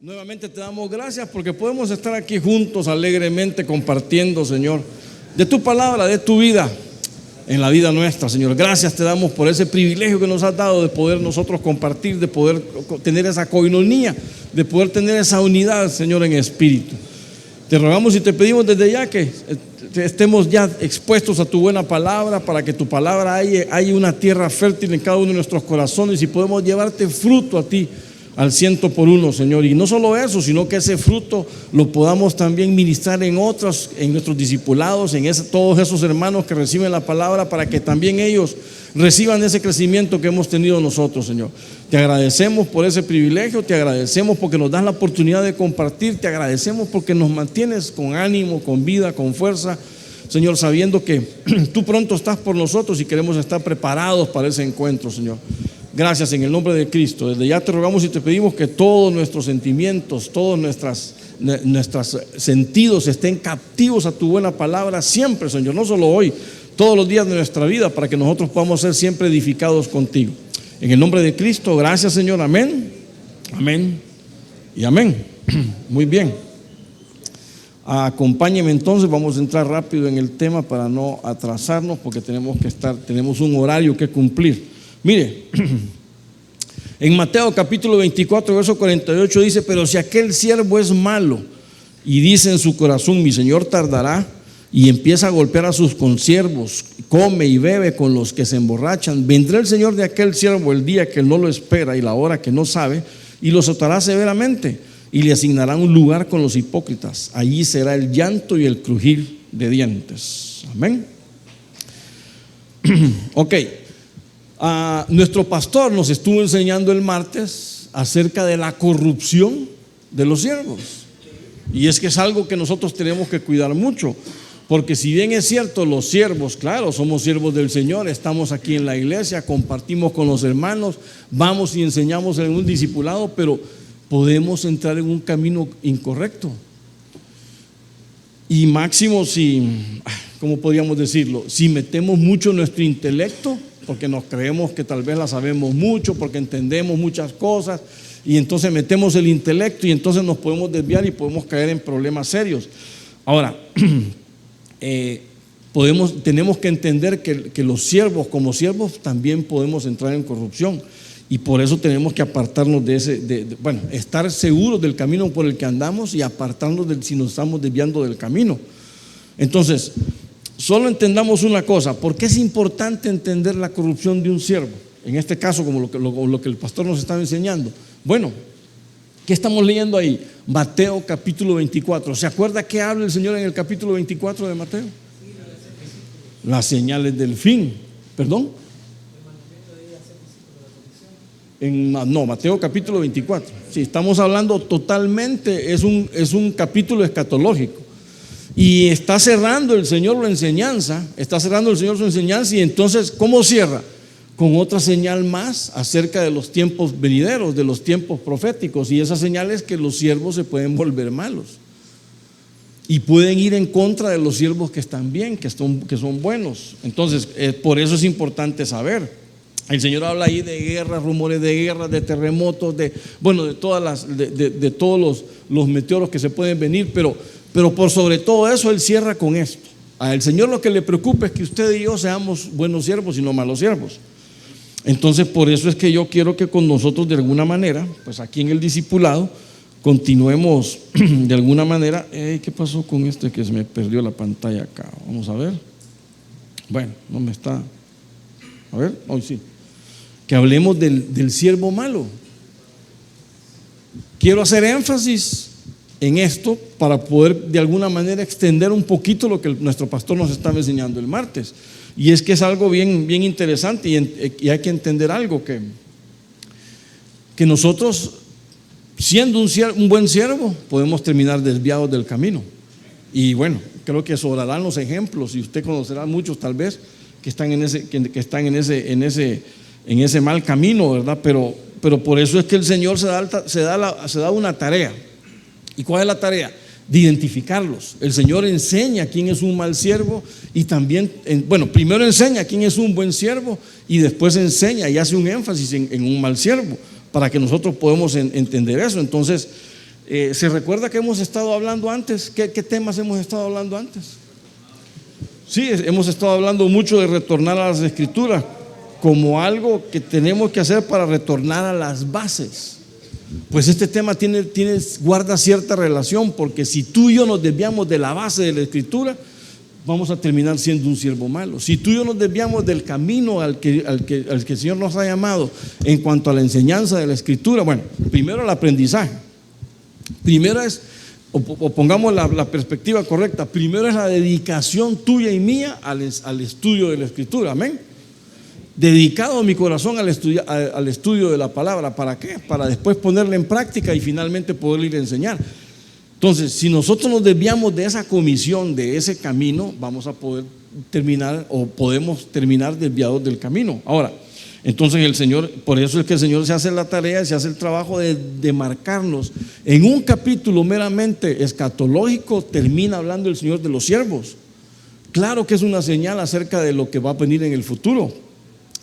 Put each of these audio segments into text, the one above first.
Nuevamente te damos gracias porque podemos estar aquí juntos alegremente compartiendo, Señor, de tu palabra, de tu vida, en la vida nuestra, Señor. Gracias te damos por ese privilegio que nos has dado de poder nosotros compartir, de poder tener esa coinonía, de poder tener esa unidad, Señor, en espíritu. Te rogamos y te pedimos desde ya que estemos ya expuestos a tu buena palabra, para que tu palabra haya una tierra fértil en cada uno de nuestros corazones y podemos llevarte fruto a ti al 100%, Señor. Y no solo eso, sino que ese fruto lo podamos también ministrar en otros, en nuestros discipulados, todos esos hermanos que reciben la palabra, para que también ellos reciban ese crecimiento que hemos tenido nosotros, Señor. Te agradecemos por ese privilegio, te agradecemos porque nos das la oportunidad de compartir, te agradecemos porque nos mantienes con ánimo, con vida, con fuerza, Señor, sabiendo que tú pronto estás por nosotros y queremos estar preparados para ese encuentro, Señor. Gracias en el nombre de Cristo. Desde ya te rogamos y te pedimos que todos nuestros sentimientos, todos nuestros sentidos estén captivos a tu buena palabra siempre, Señor, no solo hoy, todos los días de nuestra vida, para que nosotros podamos ser siempre edificados contigo. En el nombre de Cristo, gracias, Señor, amén, amén y amén. Muy bien. Acompáñeme entonces, vamos a entrar rápido en el tema para no atrasarnos, porque tenemos un horario que cumplir. Mire, en Mateo capítulo 24, verso 48 dice: pero si aquel siervo es malo y dice en su corazón, mi señor tardará, y empieza a golpear a sus consiervos, come y bebe con los que se emborrachan, vendrá el señor de aquel siervo el día que él no lo espera y la hora que no sabe, y lo azotará severamente, y le asignará un lugar con los hipócritas. Allí será el llanto y el crujir de dientes. Amén. Ok. Nuestro pastor nos estuvo enseñando el martes acerca de la corrupción de los siervos, y es que es algo que nosotros tenemos que cuidar mucho, porque si bien es cierto, los siervos, claro, somos siervos del Señor, estamos aquí en la iglesia, compartimos con los hermanos, vamos y enseñamos en un discipulado, pero podemos entrar en un camino incorrecto. Y máximo si, ¿cómo podríamos decirlo? Si metemos mucho nuestro intelecto, porque nos creemos que tal vez la sabemos mucho, porque entendemos muchas cosas, y entonces metemos el intelecto y entonces nos podemos desviar y podemos caer en problemas serios. Ahora, tenemos que entender que los siervos, como siervos, también podemos entrar en corrupción, y por eso tenemos que apartarnos estar seguros del camino por el que andamos y apartarnos si nos estamos desviando del camino. Entonces, solo entendamos una cosa: ¿por qué es importante entender la corrupción de un siervo? En este caso, como lo que el pastor nos estaba enseñando. Bueno, ¿qué estamos leyendo ahí? Mateo capítulo 24. ¿Se acuerda qué habla el Señor en el capítulo 24 de Mateo? Las señales del fin. ¿Perdón? Mateo capítulo 24. Sí, estamos hablando totalmente, es un capítulo escatológico. Y está cerrando el Señor su enseñanza, y entonces, ¿cómo cierra? Con otra señal más acerca de los tiempos venideros, de los tiempos proféticos, y esa señal es que los siervos se pueden volver malos y pueden ir en contra de los siervos que están bien, que son buenos. Entonces, por eso es importante saber. El Señor habla ahí de guerras, rumores de guerras, de terremotos, de todos los meteoros que se pueden venir, pero por sobre todo eso Él cierra con esto. Al Señor lo que le preocupa es que usted y yo seamos buenos siervos y no malos siervos. Entonces, por eso es que yo quiero que con nosotros, de alguna manera, pues aquí en el discipulado, continuemos de alguna manera. ¿Qué pasó con este que se me perdió la pantalla acá? Vamos a ver. Bueno, no me está. A ver, hoy sí. Que hablemos del siervo malo. Quiero hacer énfasis en esto para poder de alguna manera extender un poquito lo que nuestro pastor nos estaba enseñando el martes, y es que es algo bien, bien interesante, y hay que entender algo, que nosotros, siendo un buen siervo, podemos terminar desviados del camino. Y bueno, creo que sobrarán los ejemplos, y usted conocerá muchos tal vez que están en ese mal camino, ¿verdad? Pero por eso es que el Señor se da una tarea. ¿Y cuál es la tarea? De identificarlos. El Señor enseña quién es un mal siervo, y también, primero enseña quién es un buen siervo, y después enseña y hace un énfasis en un mal siervo, para que nosotros podamos entender eso. Entonces, ¿Se recuerda que hemos estado hablando antes? ¿Qué temas hemos estado hablando antes? Sí, hemos estado hablando mucho de retornar a las Escrituras como algo que tenemos que hacer para retornar a las bases. Pues este tema guarda cierta relación, porque si tú y yo nos desviamos de la base de la Escritura, vamos a terminar siendo un siervo malo. Si tú y yo nos desviamos del camino al que el Señor nos ha llamado en cuanto a la enseñanza de la Escritura, bueno, primero el aprendizaje. Primero es, o pongamos la perspectiva correcta, primero es la dedicación tuya y mía al estudio de la Escritura, amén. Dedicado mi corazón al estudio de la palabra. ¿Para qué? Para después ponerla en práctica y finalmente poder ir a enseñar. Entonces, si nosotros nos desviamos de esa comisión, de ese camino, vamos a poder terminar, o podemos terminar desviados del camino. Ahora, entonces el Señor, por eso es que el Señor se hace la tarea, se hace el trabajo de marcarnos. En un capítulo meramente escatológico termina hablando el Señor de los siervos. Claro que es una señal acerca de lo que va a venir en el futuro.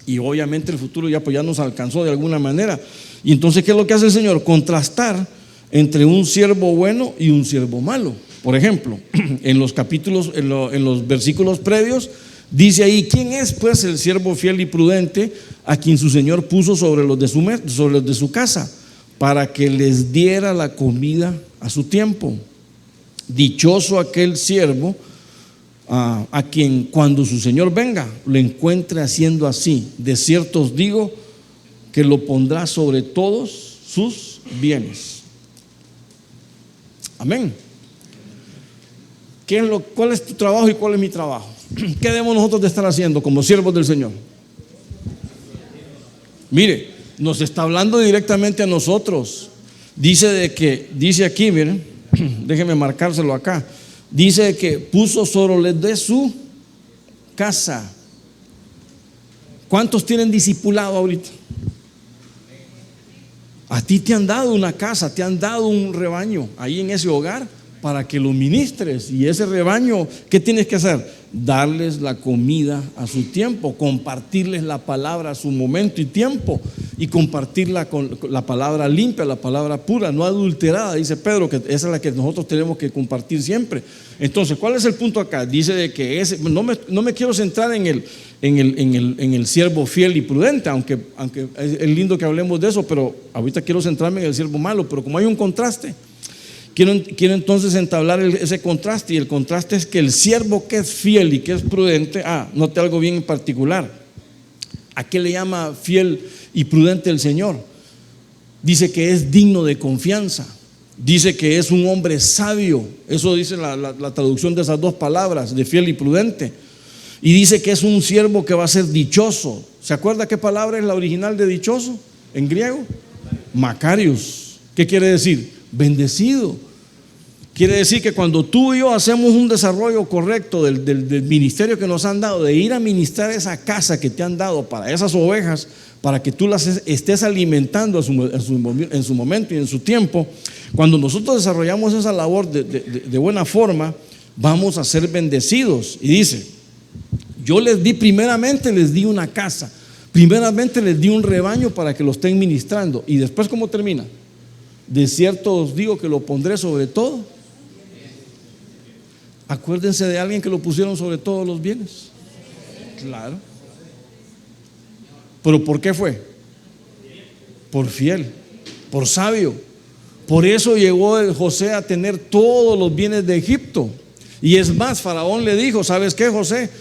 Y obviamente el futuro ya nos alcanzó de alguna manera. Y entonces, ¿qué es lo que hace el Señor? Contrastar entre un siervo bueno y un siervo malo. Por ejemplo, en los versículos previos, dice ahí: ¿quién es pues el siervo fiel y prudente a quien su Señor puso sobre los de su casa, para que les diera la comida a su tiempo? Dichoso aquel siervo a quien cuando su Señor venga lo encuentre haciendo así. De cierto os digo que lo pondrá sobre todos sus bienes. Amén. ¿Cuál es tu trabajo y cuál es mi trabajo? ¿Qué debemos nosotros de estar haciendo como siervos del Señor? Mire, nos está hablando directamente a nosotros. Dice aquí, miren, déjenme marcárselo acá. Dice que puso sobre los de su casa. ¿Cuántos tienen discipulado ahorita? A ti te han dado una casa, te han dado un rebaño ahí en ese hogar para que lo ministres. Y ese rebaño, ¿qué tienes que hacer? Darles la comida a su tiempo, compartirles la palabra a su momento y tiempo, y compartirla con la palabra limpia, la palabra pura, no adulterada. Dice Pedro que esa es la que nosotros tenemos que compartir siempre. Entonces, ¿cuál es el punto acá? Dice de que no me quiero centrar en el siervo fiel y prudente, aunque es lindo que hablemos de eso, pero ahorita quiero centrarme en el siervo malo. Pero como hay un contraste, quiero entonces entablar ese contraste, y el contraste es que el siervo que es fiel y que es prudente, note algo bien en particular. ¿A qué le llama fiel y prudente el Señor? Dice que es digno de confianza, dice que es un hombre sabio. Eso dice la traducción de esas dos palabras, de fiel y prudente. Y dice que es un siervo que va a ser dichoso. ¿Se acuerda qué palabra es la original de dichoso en griego? Macarios. ¿Qué quiere decir? Bendecido. Quiere decir que cuando tú y yo hacemos un desarrollo correcto del ministerio que nos han dado, de ir a ministrar esa casa que te han dado para esas ovejas, para que tú las estés alimentando en su momento y en su tiempo, cuando nosotros desarrollamos esa labor de buena forma, vamos a ser bendecidos. Y dice: yo primeramente les di una casa, primeramente les di un rebaño para que lo estén ministrando. Y después, ¿cómo termina? De cierto os digo que lo pondré sobre todo. Acuérdense de alguien que lo pusieron sobre todos los bienes. Claro. ¿Pero por qué fue? Por fiel, por sabio. Por eso llegó José a tener todos los bienes de Egipto. Y es más, Faraón le dijo: ¿sabes qué, José?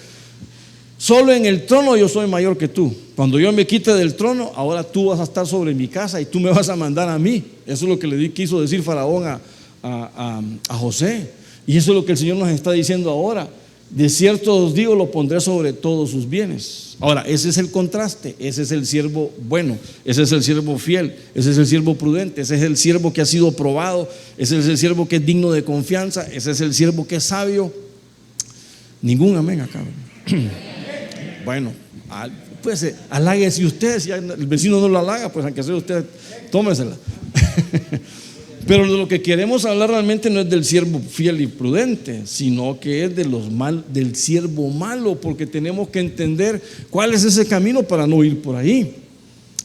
Solo en el trono yo soy mayor que tú. Cuando yo me quite del trono, ahora tú vas a estar sobre mi casa y tú me vas a mandar a mí. Eso es lo que quiso decir Faraón a José. Y eso es lo que el Señor nos está diciendo ahora: de cierto os digo, lo pondré sobre todos sus bienes. Ahora, ese es el contraste. Ese es el siervo bueno, ese es el siervo fiel, ese es el siervo prudente, ese es el siervo que ha sido probado, ese es el siervo que es digno de confianza, ese es el siervo que es sabio. Ningún amén acá. Bueno, pues haláguese usted. Si el vecino no lo halaga, pues aunque sea usted, tómesela. Pero lo que queremos hablar realmente no es del siervo fiel y prudente, sino que es del siervo malo, porque tenemos que entender cuál es ese camino para no ir por ahí.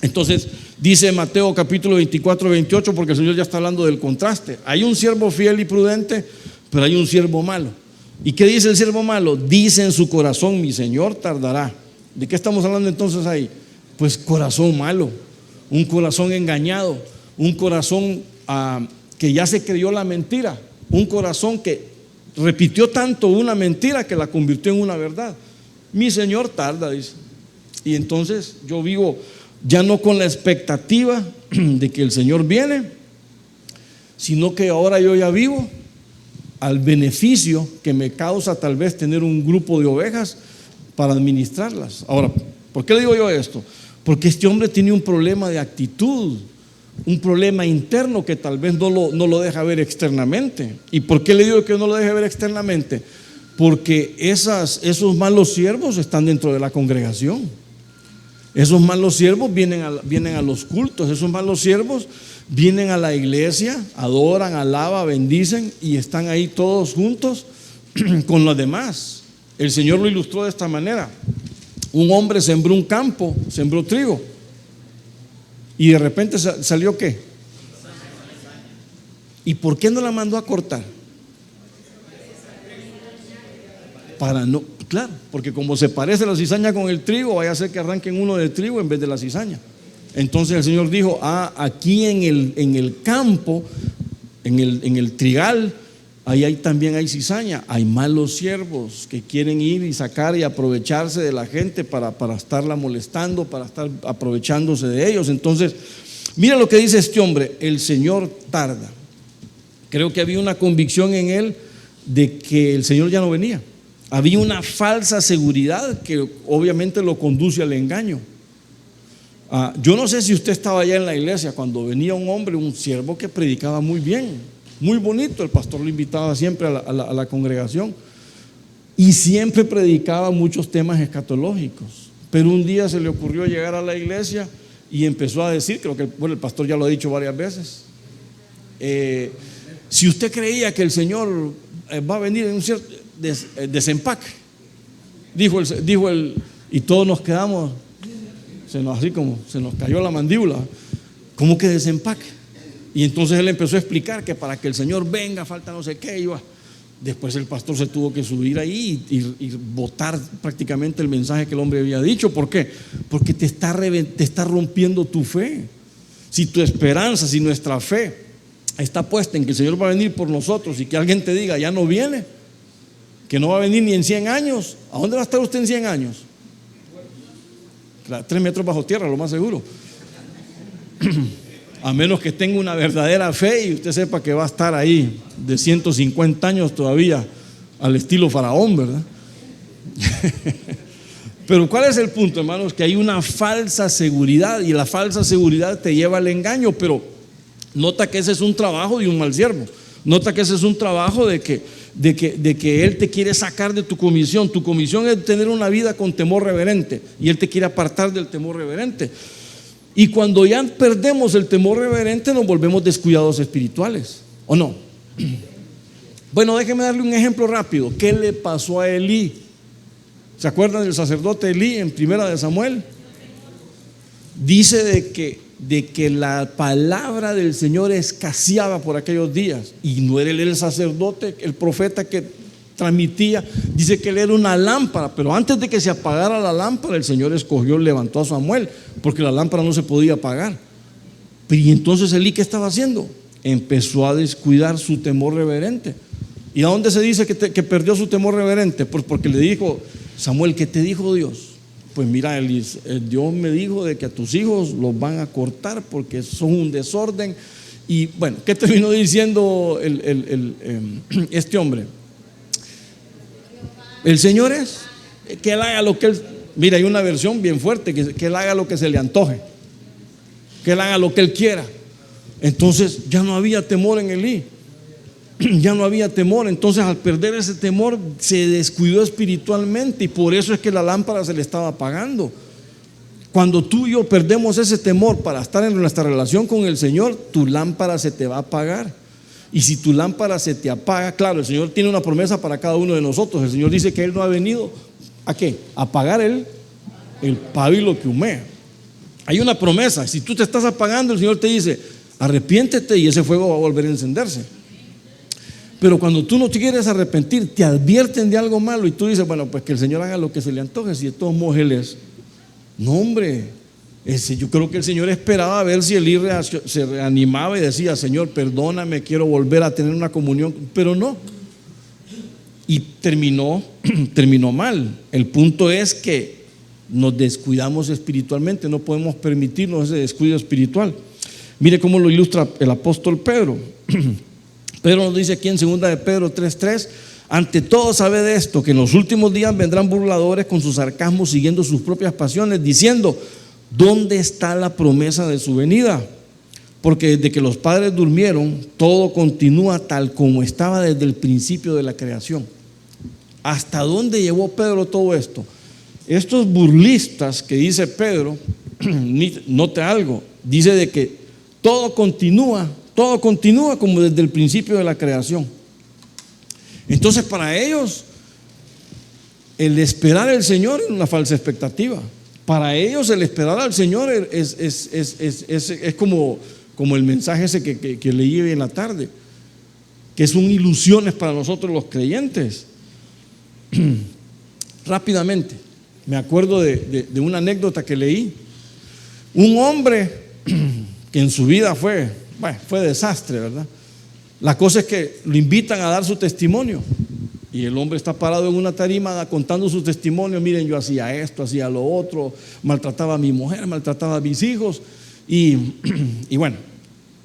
Entonces, Dice Mateo capítulo 24, 28, porque el Señor ya está hablando del contraste. Hay un siervo fiel y prudente, pero hay un siervo malo. ¿Y qué dice el siervo malo? Dice en su corazón: mi Señor tardará. ¿De qué estamos hablando entonces ahí? Pues corazón malo, un corazón engañado, un corazón que ya se creyó la mentira, un corazón que repitió tanto una mentira que la convirtió en una verdad. Mi Señor tarda, dice. Y entonces yo vivo ya no con la expectativa de que el Señor viene, sino que ahora yo ya vivo al beneficio que me causa tal vez tener un grupo de ovejas para administrarlas. Ahora, ¿por qué le digo yo esto? Porque este hombre tiene un problema de actitud, un problema interno que tal vez no lo deja ver externamente. ¿Y por qué le digo que no lo deja ver externamente? Porque esos malos siervos están dentro de la congregación. Esos malos siervos vienen a los cultos. Esos malos siervos vienen a la iglesia, adoran, alaban, bendicen y están ahí todos juntos con los demás. El Señor lo ilustró de esta manera. Un hombre sembró un campo, sembró trigo, y de repente salió ¿qué? ¿Y por qué no la mandó a cortar? Para no, claro, porque como se parece la cizaña con el trigo, vaya a ser que arranquen uno de trigo en vez de la cizaña. Entonces el Señor dijo: aquí en el campo, en el trigal, ahí también hay cizaña. Hay malos siervos que quieren ir y sacar y aprovecharse de la gente para estarla molestando, para estar aprovechándose de ellos. Entonces, mira lo que dice este hombre: el Señor tarda. Creo que había una convicción en él de que el Señor ya no venía. Había una falsa seguridad que obviamente lo conduce al engaño. Yo no sé si usted estaba allá en la iglesia cuando venía un hombre, un siervo que predicaba muy bien, muy bonito. El pastor lo invitaba siempre a la congregación y siempre predicaba muchos temas escatológicos. Pero un día se le ocurrió llegar a la iglesia y empezó a decir, creo que el pastor ya lo ha dicho varias veces, si usted creía que el Señor va a venir en un cierto desempaque, dijo él, y todos nos quedamos, así como se nos cayó la mandíbula. ¿Cómo que desempaque? Y entonces él empezó a explicar que para que el Señor venga falta no sé qué. Después el pastor se tuvo que subir ahí y botar prácticamente el mensaje que el hombre había dicho. ¿Por qué? Porque te está rompiendo tu fe. Si tu esperanza, si nuestra fe está puesta en que el Señor va a venir por nosotros y que alguien te diga ya no viene, que no va a venir ni en 100 años, ¿a dónde va a estar usted en 100 años? 3 metros bajo tierra, lo más seguro. A menos que tenga una verdadera fe y usted sepa que va a estar ahí de 150 años todavía, al estilo faraón, ¿verdad? Pero ¿cuál es el punto, hermanos? Que hay una falsa seguridad, y la falsa seguridad te lleva al engaño. Pero nota que ese es un trabajo de un mal siervo. Nota que ese es un trabajo de que Él te quiere sacar de tu comisión. Tu comisión es tener una vida con temor reverente, y Él te quiere apartar del temor reverente. Y cuando ya perdemos el temor reverente, nos volvemos descuidados espirituales, ¿o no? Bueno, déjeme darle un ejemplo rápido. ¿Qué le pasó a Elí? ¿Se acuerdan del sacerdote Elí en 1 Samuel? Dice de que la palabra del Señor escaseaba por aquellos días, y no era él el sacerdote, el profeta que transmitía. Dice que él era una lámpara, pero antes de que se apagara la lámpara, el Señor levantó a Samuel, porque la lámpara no se podía apagar. Y entonces Elí, ¿qué estaba haciendo? Empezó a descuidar su temor reverente. ¿Y a dónde se dice que perdió su temor reverente? Pues porque le dijo: Samuel, ¿qué te dijo Dios? Pues mira, Dios me dijo de que a tus hijos los van a cortar porque son un desorden. Y bueno, ¿qué terminó diciendo este hombre? El Señor es que Él haga lo que Él. Mira, hay una versión bien fuerte, que Él haga lo que se le antoje, que Él haga lo que Él quiera. Entonces ya no había temor en Elí. Ya no había temor. Entonces, al perder ese temor, se descuidó espiritualmente, y por eso es que la lámpara se le estaba apagando. Cuando tú y yo perdemos ese temor para estar en nuestra relación con el Señor, tu lámpara se te va a apagar. Y si tu lámpara se te apaga, claro, el Señor tiene una promesa para cada uno de nosotros. El Señor dice que Él no ha venido ¿a qué? A apagar el pábilo que humea. Hay una promesa. Si tú te estás apagando, el Señor te dice, arrepiéntete y ese fuego va a volver a encenderse. Pero cuando tú no te quieres arrepentir, te advierten de algo malo y tú dices, bueno, pues que el Señor haga lo que se le antoje, si de todos modos Él es. No, hombre, yo creo que el Señor esperaba a ver si Elí se reanimaba y decía, Señor, perdóname, quiero volver a tener una comunión, pero no. Y terminó mal. El punto es que nos descuidamos espiritualmente, no podemos permitirnos ese descuido espiritual. Mire cómo lo ilustra el apóstol Pedro. Pedro nos dice aquí en 2 de Pedro 3:3, ante todo sabe de esto, que en los últimos días vendrán burladores con sus sarcasmos, siguiendo sus propias pasiones, diciendo, ¿dónde está la promesa de su venida? Porque desde que los padres durmieron, todo continúa tal como estaba desde el principio de la creación. ¿Hasta dónde llevó Pedro todo esto? Estos burlistas que dice Pedro, note algo, dice de que todo continúa como desde el principio de la creación. Entonces para ellos el esperar al Señor es una falsa expectativa. Para ellos el esperar al Señor es como el mensaje ese que leí en la tarde, que son ilusiones para nosotros los creyentes. Rápidamente, me acuerdo de una anécdota que leí. Un hombre que en su vida fue desastre, ¿verdad? La cosa es que lo invitan a dar su testimonio y el hombre está parado en una tarima contando su testimonio. Miren, yo hacía esto, hacía lo otro, maltrataba a mi mujer, maltrataba a mis hijos y bueno,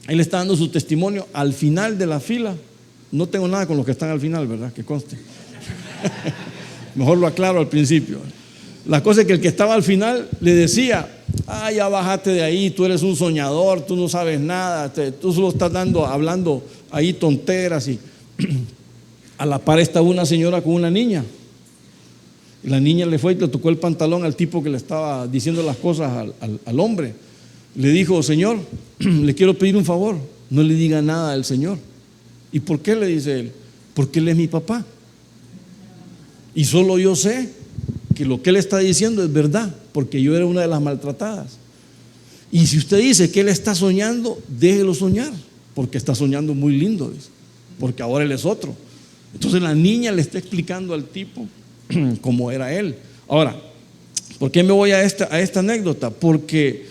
él está dando su testimonio. Al final de la fila, no tengo nada con los que están al final, ¿verdad? Que conste. Mejor lo aclaro al principio. La cosa es que el que estaba al final le decía, ya bájate de ahí, tú eres un soñador, tú no sabes nada, tú solo estás hablando ahí tonteras. Y a la par estaba una señora con una niña, y la niña le fue y le tocó el pantalón al tipo que le estaba diciendo las cosas al hombre. Le dijo, Señor, le quiero pedir un favor, no le diga nada al Señor. ¿Y por qué? Le dice él, porque él es mi papá y solo yo sé que lo que él está diciendo es verdad, porque yo era una de las maltratadas. Y si usted dice que él está soñando, déjelo soñar, porque está soñando muy lindo, dice, porque ahora él es otro. Entonces la niña le está explicando al tipo cómo era él. Ahora, ¿por qué me voy a esta anécdota? Porque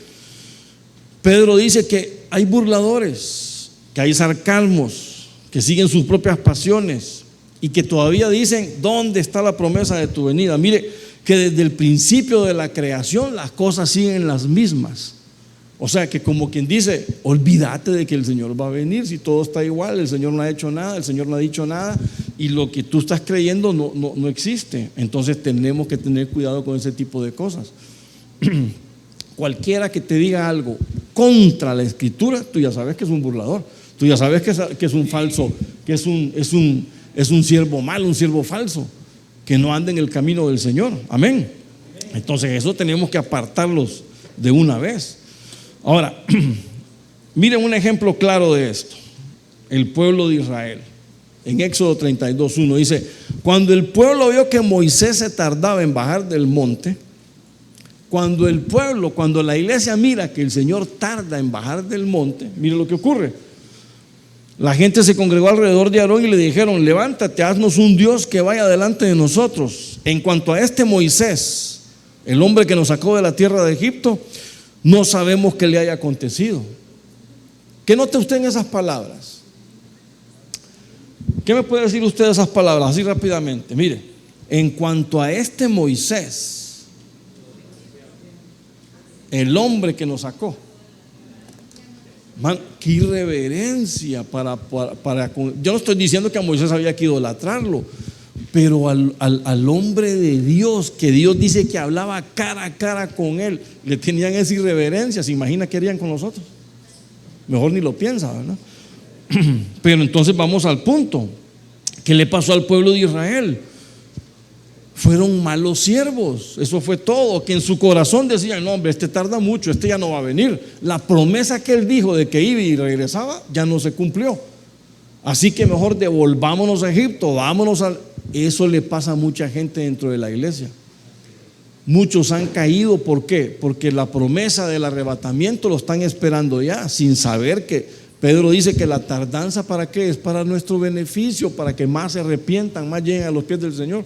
Pedro dice que hay burladores, que hay sarcasmos, que siguen sus propias pasiones y que todavía dicen, ¿dónde está la promesa de tu venida? Mire, que desde el principio de la creación las cosas siguen las mismas. O sea que como quien dice, olvídate de que el Señor va a venir, si todo está igual, el Señor no ha hecho nada, el Señor no ha dicho nada y lo que tú estás creyendo no existe. Entonces tenemos que tener cuidado con ese tipo de cosas. Cualquiera que te diga algo contra la Escritura, tú ya sabes que es un burlador, tú ya sabes que es un falso, que es un siervo malo, un siervo falso, que no anda en el camino del Señor. Amén. Entonces eso tenemos que apartarlos de una vez. Ahora, miren un ejemplo claro de esto. El pueblo de Israel, en Éxodo 32:1 dice, cuando el pueblo vio que Moisés se tardaba en bajar del monte, cuando la iglesia mira que el Señor tarda en bajar del monte, mire lo que ocurre. La gente se congregó alrededor de Aarón y le dijeron, levántate, haznos un Dios que vaya delante de nosotros. En cuanto a este Moisés, el hombre que nos sacó de la tierra de Egipto, no sabemos qué le haya acontecido. ¿Qué nota usted en esas palabras? ¿Qué me puede decir usted de esas palabras así rápidamente? Mire, en cuanto a este Moisés, el hombre que nos sacó, man, qué irreverencia yo no estoy diciendo que a Moisés había que idolatrarlo, pero al hombre de Dios, que Dios dice que hablaba cara a cara con él, le tenían esa irreverencia. ¿Se imagina qué harían con nosotros? Mejor ni lo piensa, ¿verdad? Pero entonces vamos al punto. ¿Qué le pasó al pueblo de Israel? Fueron malos siervos, eso fue todo. Que en su corazón decían, no hombre, este tarda mucho, este ya no va a venir. La promesa que él dijo de que iba y regresaba ya no se cumplió. Así que mejor devolvámonos a Egipto, vámonos a... Eso le pasa a mucha gente dentro de la iglesia. Muchos han caído, ¿por qué? Porque la promesa del arrebatamiento lo están esperando ya, sin saber que Pedro dice que la tardanza, ¿para qué? Es para nuestro beneficio, para que más se arrepientan, más lleguen a los pies del Señor.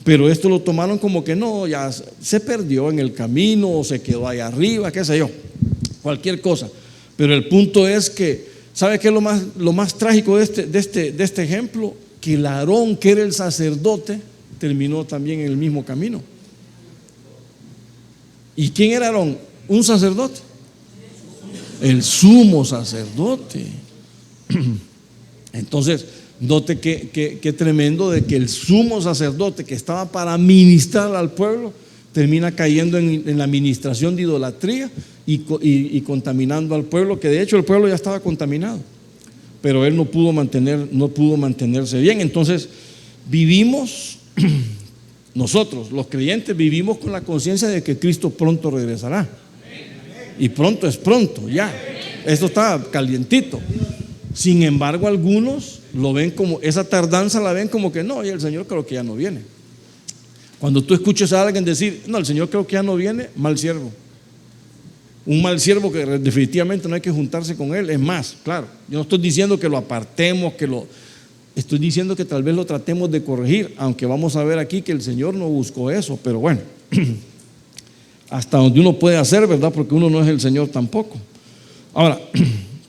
Pero esto lo tomaron como que no, ya se perdió en el camino, o se quedó ahí arriba, qué sé yo, cualquier cosa. Pero el punto es que, ¿sabe qué es lo más trágico de este ejemplo? Que el Aarón, que era el sacerdote, terminó también en el mismo camino. ¿Y quién era Aarón? ¿Un sacerdote? El sumo sacerdote. Entonces, note que tremendo de que el sumo sacerdote que estaba para ministrar al pueblo termina cayendo en la administración de idolatría y contaminando al pueblo, que de hecho el pueblo ya estaba contaminado, pero él no pudo mantenerse bien. Entonces vivimos nosotros, los creyentes, vivimos con la conciencia de que Cristo pronto regresará. Y pronto es pronto, ya. Esto está calientito. Sin embargo, algunos lo ven como, esa tardanza la ven como que no, y el Señor creo que ya no viene. Cuando tú escuches a alguien decir, no, el Señor creo que ya no viene, mal siervo. Un mal siervo que definitivamente no hay que juntarse con él. Es más, claro, yo no estoy diciendo que lo apartemos, estoy diciendo que tal vez lo tratemos de corregir, aunque vamos a ver aquí que el Señor no buscó eso, pero bueno, hasta donde uno puede hacer, ¿verdad? Porque uno no es el Señor tampoco. Ahora,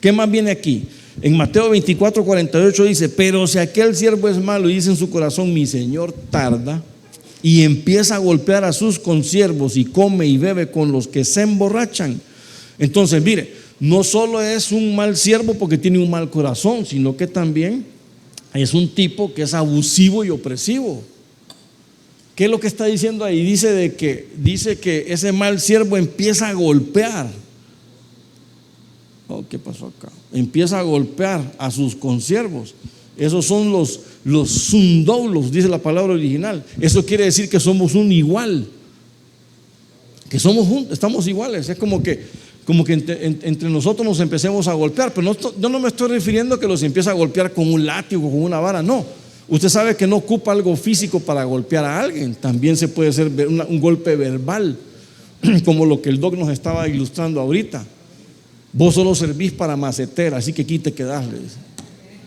¿qué más viene aquí? En Mateo 24:48 dice, pero si aquel siervo es malo y dice en su corazón, mi Señor tarda, y empieza a golpear a sus consiervos y come y bebe con los que se emborrachan. Entonces, mire, no solo es un mal siervo porque tiene un mal corazón, sino que también es un tipo que es abusivo y opresivo. ¿Qué es lo que está diciendo ahí? Dice que ese mal siervo empieza a golpear. Oh, ¿qué pasó acá? Empieza a golpear a sus consiervos. Esos son los sundoulos, dice la palabra original. Eso quiere decir que somos un igual, que estamos iguales. Es como que entre nosotros nos empecemos a golpear. Pero yo no me estoy refiriendo a que los empiece a golpear con un látigo, con una vara, no. Usted sabe que no ocupa algo físico para golpear a alguien. También se puede hacer un golpe verbal, como lo que el doc nos estaba ilustrando ahorita. Vos solo servís para macetera, así que aquí te quedás, le dice.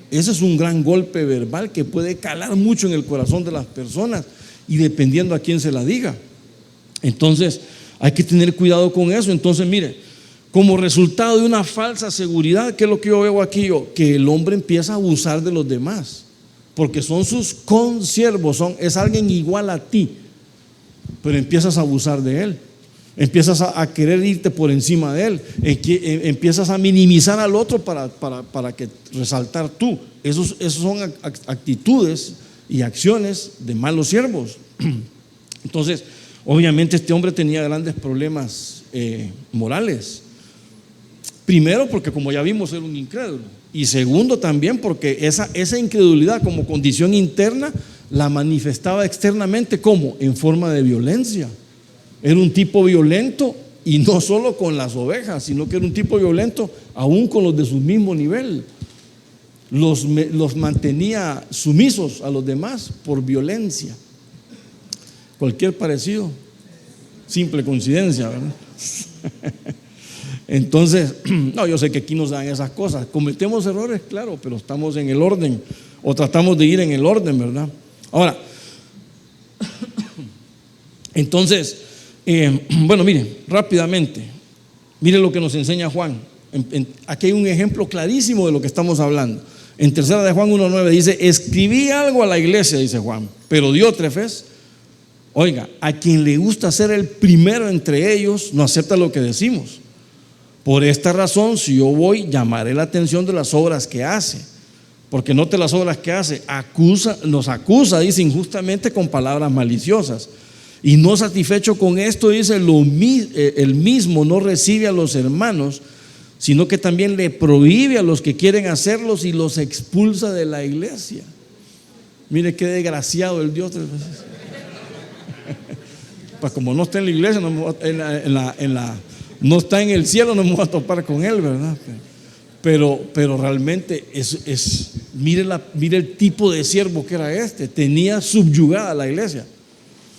Ese es un gran golpe verbal que puede calar mucho en el corazón de las personas, y dependiendo a quién se la diga. Entonces hay que tener cuidado con eso. Entonces, mire, como resultado de una falsa seguridad, ¿qué es lo que yo veo aquí? Que el hombre empieza a abusar de los demás, porque son sus consiervos, es alguien igual a ti, pero empiezas a abusar de él. Empiezas a querer irte por encima de él, empiezas a minimizar al otro para que resaltar tú. Esos son actitudes y acciones de malos siervos. Entonces, obviamente este hombre tenía grandes problemas morales. Primero, porque como ya vimos, era un incrédulo. Y segundo, también porque esa incredulidad como condición interna la manifestaba externamente, ¿cómo? En forma de violencia. Era un tipo violento, y no solo con las ovejas, sino que era un tipo violento aún con los de su mismo nivel. Los mantenía sumisos a los demás por violencia. Cualquier parecido, simple coincidencia, ¿verdad? Entonces, no, yo sé que aquí nos dan esas cosas. Cometemos errores, claro, pero estamos en el orden, o tratamos de ir en el orden, ¿verdad? Ahora, entonces, bueno, mire, rápidamente, mire lo que nos enseña Juan. Aquí hay un ejemplo clarísimo de lo que estamos hablando. En 3 de Juan 1:9 dice, escribí algo a la iglesia, dice Juan, pero Diótrefes, oiga, a quien le gusta ser el primero entre ellos, no acepta lo que decimos. Por esta razón, si yo voy, llamaré la atención de las obras que hace, porque note las obras que hace, nos acusa, dice, injustamente con palabras maliciosas. Y no satisfecho con esto, dice, el mismo no recibe a los hermanos, sino que también le prohíbe a los que quieren hacerlos y los expulsa de la iglesia. Mire qué desgraciado el Dios. Pues como no está en la iglesia, no está en el cielo, no me voy a topar con él, ¿verdad? Pero realmente mire el tipo de siervo que era este. Tenía subyugada la iglesia.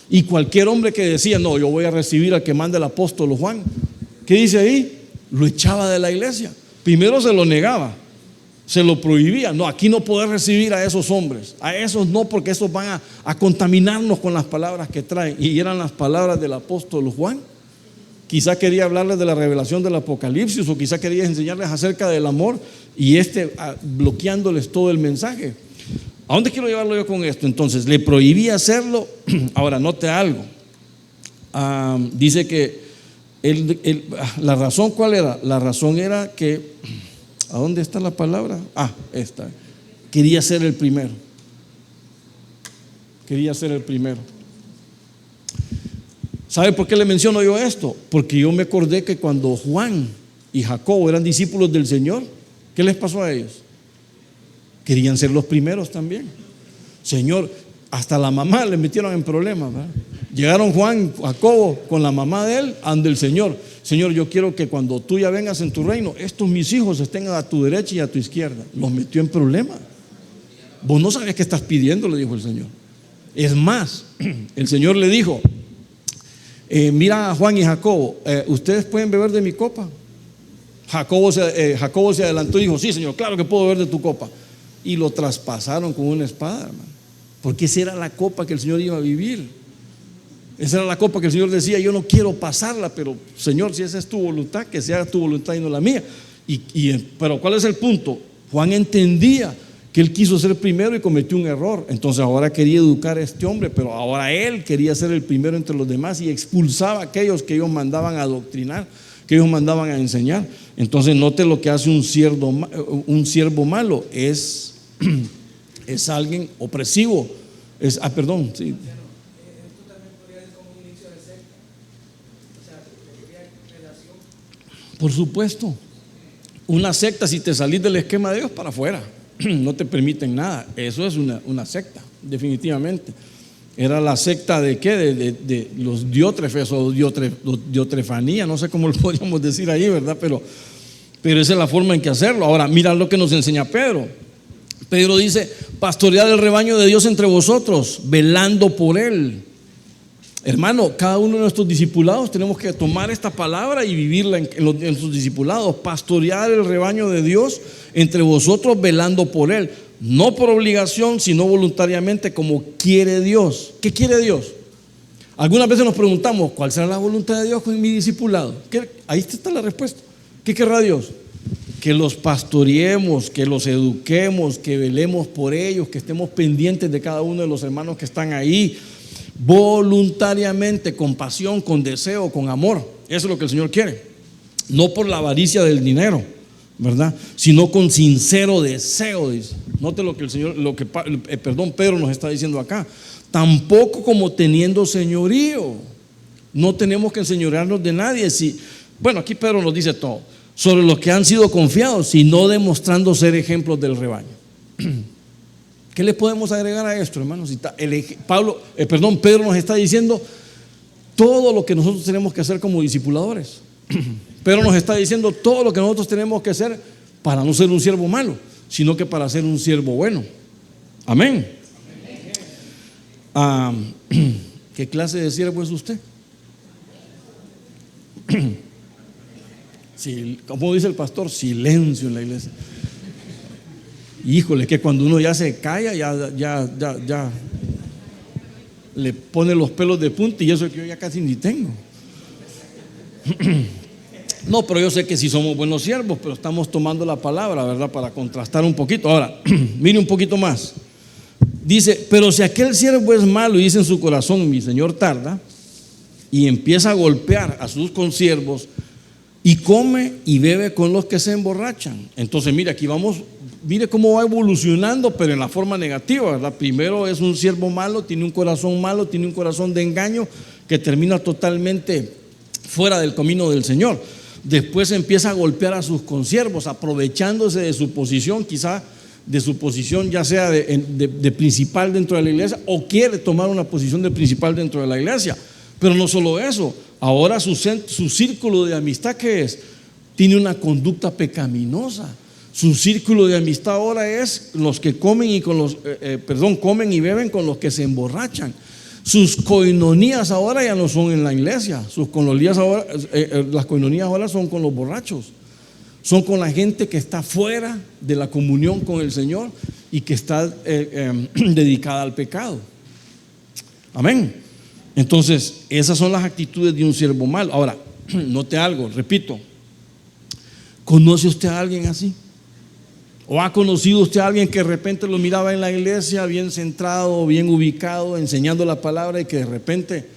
Y cualquier hombre que decía, no, yo voy a recibir al que manda el apóstol Juan, ¿qué dice ahí? Lo echaba de la iglesia. Primero se lo negaba, se lo prohibía. No, aquí no podés recibir a esos hombres, a esos no, porque esos van a contaminarnos con las palabras que traen. Y eran las palabras del apóstol Juan. Quizá quería hablarles de la revelación del Apocalipsis, o quizá quería enseñarles acerca del amor, y bloqueándoles todo el mensaje. ¿A dónde quiero llevarlo yo con esto? Entonces, le prohibía hacerlo. Ahora, note algo. Dice que la razón, ¿cuál era? La razón era que, ¿a dónde está la palabra? Esta. Quería ser el primero. Quería ser el primero. ¿Sabe por qué le menciono yo esto? Porque yo me acordé que cuando Juan y Jacobo eran discípulos del Señor, ¿qué les pasó a ellos? Querían ser los primeros también. Señor, hasta la mamá le metieron en problemas, ¿verdad? Llegaron Juan, Jacobo con la mamá de él ante el Señor. Señor, yo quiero que cuando tú ya vengas en tu reino, estos mis hijos estén a tu derecha y a tu izquierda. Los metió en problemas. Vos no sabes qué estás pidiendo, le dijo el Señor. Es más, el Señor le dijo, mira a Juan y Jacobo, ustedes pueden beber de mi copa. Jacobo se adelantó y dijo, sí, Señor, claro que puedo beber de tu copa. Y lo traspasaron con una espada, hermano, porque esa era la copa que el Señor iba a vivir. Esa era la copa que el Señor decía, yo no quiero pasarla, pero Señor, si esa es tu voluntad, que sea tu voluntad y no la mía. Pero ¿cuál es el punto? Juan entendía que él quiso ser primero y cometió un error. Entonces ahora quería educar a este hombre, pero ahora él quería ser el primero entre los demás y expulsaba a aquellos que ellos mandaban a adoctrinar, que ellos mandaban a enseñar. Entonces note lo que hace un siervo malo, es alguien opresivo. Sí. Por supuesto, una secta, si te salís del esquema de Dios, para afuera, no te permiten nada. Eso es una secta, definitivamente. Era la secta de ¿qué? De los diótrefes o diotrefanía, no sé cómo lo podríamos decir ahí, ¿verdad? Pero esa es la forma en que hacerlo. Ahora, mira lo que nos enseña Pedro. Pedro dice, pastoread el rebaño de Dios entre vosotros, velando por él. Hermano, cada uno de nuestros discipulados tenemos que tomar esta palabra y vivirla en sus discipulados. Pastorear el rebaño de Dios entre vosotros, velando por él. No por obligación, sino voluntariamente, como quiere Dios. ¿Qué quiere Dios? Algunas veces nos preguntamos, ¿cuál será la voluntad de Dios con mi discipulado? Ahí está la respuesta. ¿Qué querrá Dios? Que los pastoreemos, que los eduquemos, que velemos por ellos, que estemos pendientes de cada uno de los hermanos que están ahí, voluntariamente, con pasión, con deseo, con amor. Eso es lo que el Señor quiere. No por la avaricia del dinero, ¿verdad? Sino con sincero deseo, dice. Note lo que Pedro nos está diciendo acá. Tampoco como teniendo señorío. No tenemos que enseñorearnos de nadie. Bueno, aquí Pedro nos dice todo. Sobre los que han sido confiados, sino demostrando ser ejemplos del rebaño. ¿Qué le podemos agregar a esto, hermanos? Pedro nos está diciendo todo lo que nosotros tenemos que hacer como discipuladores. Pedro nos está diciendo todo lo que nosotros tenemos que hacer para no ser un siervo malo, sino que para ser un siervo bueno. Amén. ¿Qué clase de siervo es usted? Como dice el pastor, silencio en la iglesia. Híjole, que cuando uno ya se calla, ya le pone los pelos de punta, y eso que yo ya casi ni tengo. No, pero yo sé que sí somos buenos siervos, pero estamos tomando la palabra, ¿verdad? Para contrastar un poquito. Ahora, mire un poquito más. Dice, pero si aquel siervo es malo y dice en su corazón, mi señor tarda, y empieza a golpear a sus consiervos, y come y bebe con los que se emborrachan. Entonces, mire, aquí mire cómo va evolucionando, pero en la forma negativa, ¿verdad? Primero es un siervo malo, tiene un corazón malo, tiene un corazón de engaño que termina totalmente fuera del camino del Señor. Después empieza a golpear a sus consiervos, aprovechándose de su posición, quizá de su posición ya sea de principal dentro de la iglesia, o quiere tomar una posición de principal dentro de la iglesia. Pero no solo eso, ahora su círculo de amistad, ¿qué es? Tiene una conducta pecaminosa. Su círculo de amistad ahora es los que comen y beben con los que se emborrachan. Sus coinonías ahora ya no son en la iglesia. Sus coinonías ahora, las coinonías ahora son con los borrachos. Son con la gente que está fuera de la comunión con el Señor y que está dedicada al pecado. Amén. Entonces, esas son las actitudes de un siervo malo. Ahora, note algo, repito. ¿Conoce usted a alguien así? ¿O ha conocido usted a alguien que de repente lo miraba en la iglesia bien centrado, bien ubicado, enseñando la palabra, y que de repente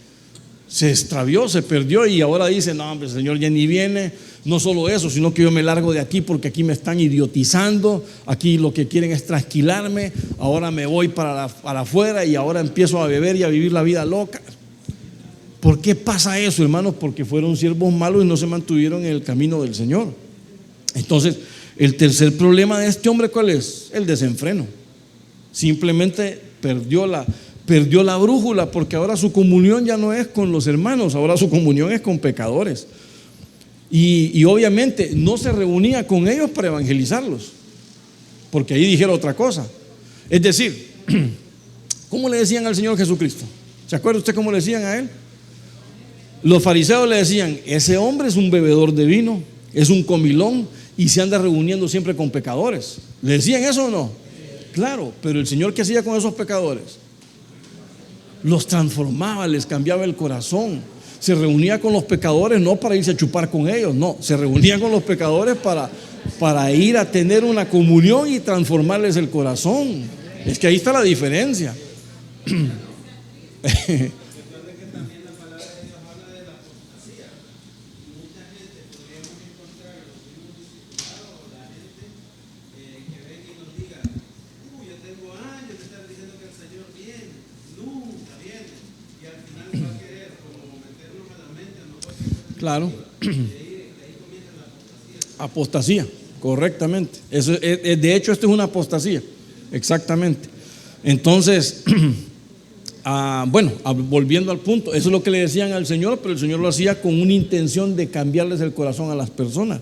se extravió, se perdió y ahora dice: no, hombre, el Señor ya ni viene? No solo eso, sino que yo me largo de aquí porque aquí me están idiotizando, aquí lo que quieren es trasquilarme, ahora me voy para afuera y ahora empiezo a beber y a vivir la vida loca. ¿Por qué pasa eso, hermanos? Porque fueron siervos malos y no se mantuvieron en el camino del Señor. Entonces, el tercer problema de este hombre, ¿cuál es? El desenfreno. Simplemente perdió la brújula, porque ahora su comunión ya no es con los hermanos, ahora su comunión es con pecadores. Y obviamente no se reunía con ellos para evangelizarlos, porque ahí dijeron otra cosa. Es decir, ¿cómo le decían al Señor Jesucristo? ¿Se acuerda usted cómo le decían a él? Los fariseos le decían: ese hombre es un bebedor de vino, es un comilón y se anda reuniendo siempre con pecadores. ¿Le decían eso o no? Claro, pero el Señor, ¿qué hacía con esos pecadores? Los transformaba, les cambiaba el corazón. Se reunía con los pecadores no para irse a chupar con ellos, no, se reunía con los pecadores para ir a tener una comunión y transformarles el corazón. Es que ahí está la diferencia. Claro. Apostasía, correctamente. Eso de hecho, esto es una apostasía, exactamente. Entonces, volviendo al punto, eso es lo que le decían al Señor, pero el Señor lo hacía con una intención de cambiarles el corazón a las personas,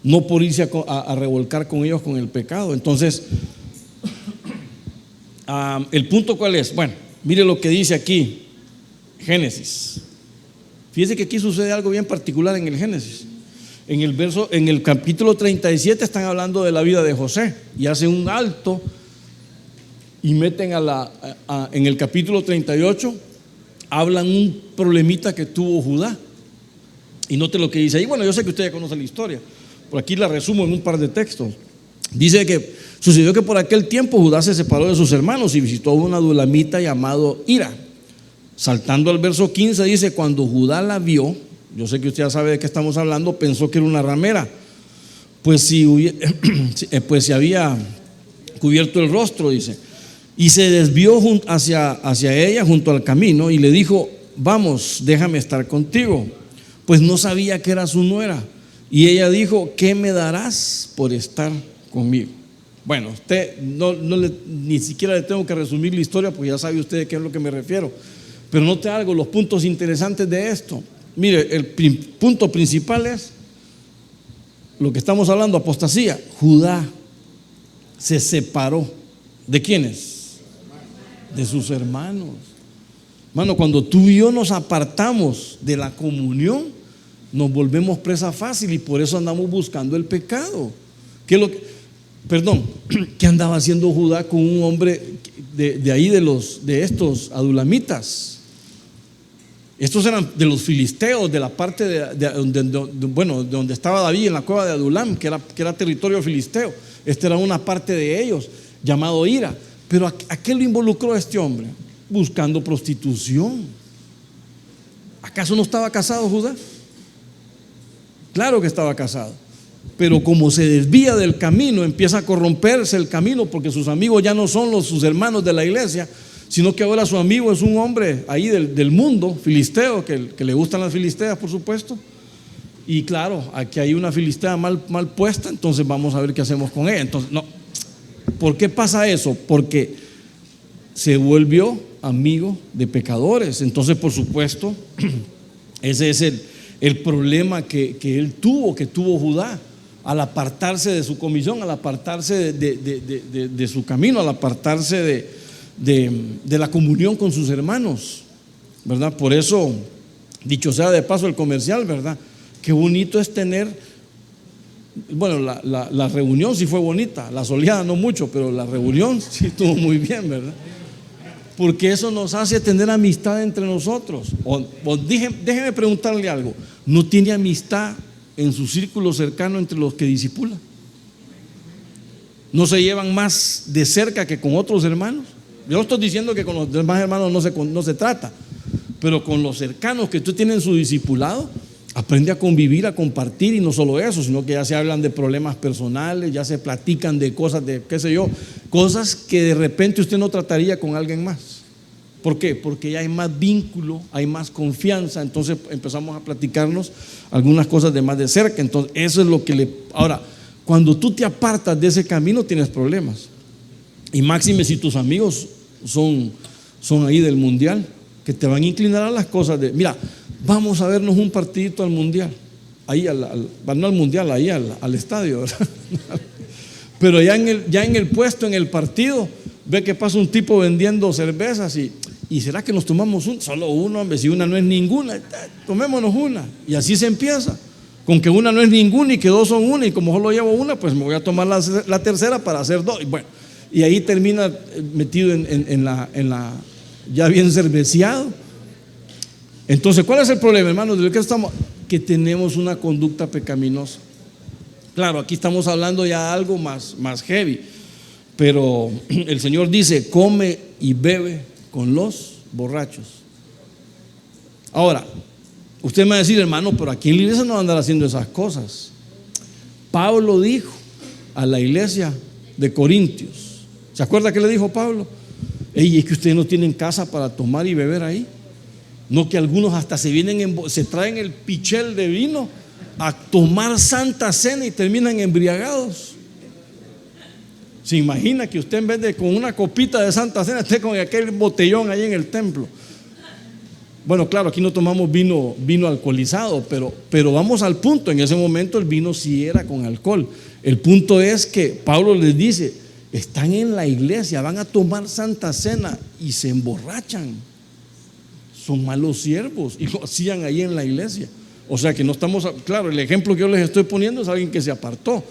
no por irse a revolcar con ellos con el pecado. Entonces, el punto, ¿cuál es? Bueno, mire lo que dice aquí Génesis. Fíjese que aquí sucede algo bien particular en el Génesis. En el capítulo 37 están hablando de la vida de José y hacen un alto y meten en el capítulo 38, hablan un problemita que tuvo Judá. Y note lo que dice ahí. Bueno, yo sé que usted ya conoce la historia, por aquí la resumo en un par de textos. Dice que sucedió que por aquel tiempo Judá se separó de sus hermanos y visitó a un adulamita llamado Hira. Saltando al verso 15 dice: cuando Judá la vio, yo sé que usted ya sabe de qué estamos hablando, pensó que era una ramera, pues si había cubierto el rostro, dice, y se desvió hacia ella junto al camino y le dijo: vamos, déjame estar contigo, pues no sabía que era su nuera. Y ella dijo: ¿qué me darás por estar conmigo? Bueno, usted ni siquiera le tengo que resumir la historia, porque ya sabe usted de qué es lo que me refiero. Pero note algo, los puntos interesantes de esto. Mire, el punto principal es lo que estamos hablando, apostasía. Judá se separó. ¿De quiénes? De sus hermanos. Hermano, cuando tú y yo nos apartamos de la comunión, nos volvemos presa fácil y por eso andamos buscando el pecado. ¿Qué andaba haciendo Judá con un hombre de ahí, de estos adulamitas? Estos eran de los filisteos, de la parte de donde estaba David, en la cueva de Adulam, que era territorio filisteo. Esta era una parte de ellos, llamado Hira. Pero ¿a qué lo involucró este hombre? Buscando prostitución. ¿Acaso no estaba casado Judá? Claro que estaba casado, pero como se desvía del camino, empieza a corromperse el camino, porque sus amigos ya no son sus hermanos de la iglesia, sino que ahora su amigo es un hombre ahí del mundo, filisteo, que le gustan las filisteas, por supuesto. Y claro, aquí hay una filistea mal puesta, entonces vamos a ver qué hacemos con ella. Entonces, no. ¿Por qué pasa eso? Porque se volvió amigo de pecadores. Entonces, por supuesto, ese es el problema que tuvo Judá, al apartarse de su comisión, al apartarse de su camino, al apartarse de la comunión con sus hermanos. ¿verdad? Por eso, dicho sea de paso el comercial, ¿verdad? Qué bonito es tener, bueno, la reunión sí fue bonita, la soleada no mucho, pero la reunión sí estuvo muy bien, ¿verdad? Porque eso nos hace tener amistad entre nosotros. Déjeme preguntarle algo, ¿no tiene amistad en su círculo cercano entre los que discipula? ¿No se llevan más de cerca que con otros hermanos? Yo no estoy diciendo que con los demás hermanos no se trata, pero con los cercanos que usted tiene en su discipulado, aprende a convivir, a compartir, y no solo eso, sino que ya se hablan de problemas personales, ya se platican de cosas, de qué sé yo, cosas que de repente usted no trataría con alguien más. ¿Por qué? Porque ya hay más vínculo, hay más confianza, entonces empezamos a platicarnos algunas cosas de más de cerca. Entonces eso es lo que ahora, cuando tú te apartas de ese camino tienes problemas, y máxime si tus amigos son ahí del mundial, que te van a inclinar a las cosas de, mira, vamos a vernos un partidito al mundial, ahí no al mundial, ahí al estadio, ¿verdad? Pero ya en el puesto, en el partido, ve que pasa un tipo vendiendo cervezas y ¿será que nos tomamos solo uno? Hombre, si una no es ninguna, tomémonos una. Y así se empieza, con que una no es ninguna y que dos son una, y como solo llevo una, pues me voy a tomar la tercera para hacer dos. Y bueno, y ahí termina metido en la ya bien cerveciado. Entonces, ¿cuál es el problema, hermanos? De lo que estamos, que tenemos una conducta pecaminosa. Claro, aquí estamos hablando ya de algo más heavy, pero el Señor dice: come y bebe con los borrachos. Ahora, usted me va a decir, hermano, pero aquí en la iglesia no van a andar haciendo esas cosas. Pablo dijo a la iglesia de Corintios, ¿se acuerda que le dijo Pablo? Ey, es que ustedes no tienen casa para tomar y beber ahí. No, que algunos hasta se traen el pichel de vino a tomar santa cena y terminan embriagados. Se imagina que usted, en vez de con una copita de santa cena, esté con aquel botellón ahí en el templo. Bueno, claro, aquí no tomamos vino alcoholizado, pero vamos al punto. En ese momento el vino sí era con alcohol. El punto es que Pablo les dice: están en la iglesia, van a tomar santa cena y se emborrachan. Son malos siervos, y lo hacían ahí en la iglesia. O sea que no estamos, claro, el ejemplo que yo les estoy poniendo es alguien que se apartó,